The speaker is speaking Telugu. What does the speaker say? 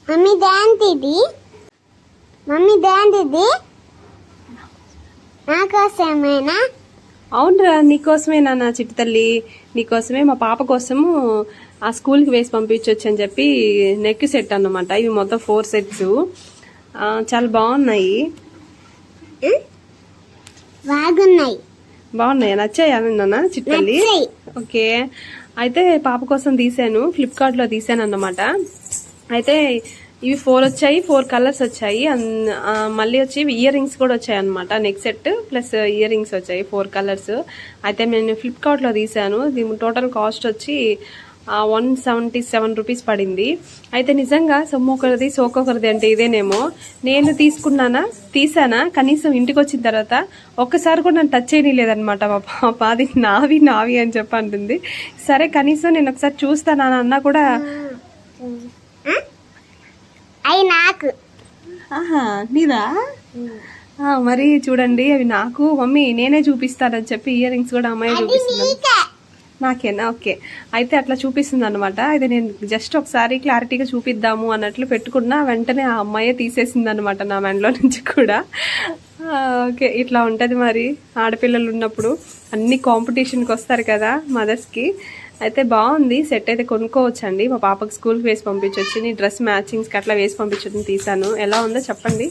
మమ్మీ దాంతిది నాకోసమేనా? అవునరా, నీకోసమేనా నా చిట్టి తల్లి, నీకోసమే. మా పాప కోసము ఆ స్కూల్కి వేసి పంపించవచ్చు అని చెప్పి నెక్ సెట్ అన్నమాట. ఇవి మొత్తం 4 సెట్స్ చాలా బాగున్నాయి. బాగున్నాయి, నచ్చాయా నాన్న చిట్టి తల్లి? ఓకే, అయితే పాప కోసం తీసాను, ఫ్లిప్కార్ట్లో తీసాను అన్నమాట. అయితే ఇవి 4 వచ్చాయి, 4 కలర్స్ వచ్చాయి. మళ్ళీ వచ్చి ఇయర్ రింగ్స్ కూడా వచ్చాయి అనమాట. Neck set plus ear rings వచ్చాయి 4 కలర్స్. అయితే నేను ఫ్లిప్కార్ట్లో తీసాను. దీని టోటల్ కాస్ట్ వచ్చి 177 రూపీస్ పడింది. అయితే నిజంగా సొమ్మొకరిది సోకొకరిది అంటే ఇదేనేమో. నేను తీసానా కనీసం ఇంటికి వచ్చిన తర్వాత ఒక్కసారి కూడా నన్ను టచ్ చేయలేదన్నమాట మా పాప. అది నావి అని చెప్పి అంటుంది. సరే కనీసం నేను ఒకసారి చూస్తానా అన్నా కూడా అవి నాకు. ఆహా, నీదా? మరి చూడండి, అవి నాకు మమ్మీ నేనే చూపిస్తానని చెప్పి ఇయర్ రింగ్స్ కూడా అమ్మాయి చూపిస్తుంది. నాకేనా? ఓకే, అయితే అట్లా చూపిస్తుంది అనమాట. అయితే నేను జస్ట్ ఒకసారి క్లారిటీగా చూపిద్దాము అన్నట్లు పెట్టుకున్నా, వెంటనే ఆ అమ్మాయే తీసేసింది అనమాట నా మెండ్లో నుంచి కూడా. ఓకే, ఇట్లా ఉంటుంది మరి ఆడపిల్లలు ఉన్నప్పుడు. అన్ని కాంపిటీషన్కి వస్తారు కదా మదర్స్కి. అయితే బాగుంది సెట్, అయితే కొనుక్కోవచ్చండి. మా పాపకి స్కూల్కి వేసి పంపించవచ్చు. నీ డ్రెస్ మ్యాచింగ్స్కి అట్లా వేసి పంపించడం తీసాను. ఎలా ఉందో చెప్పండి.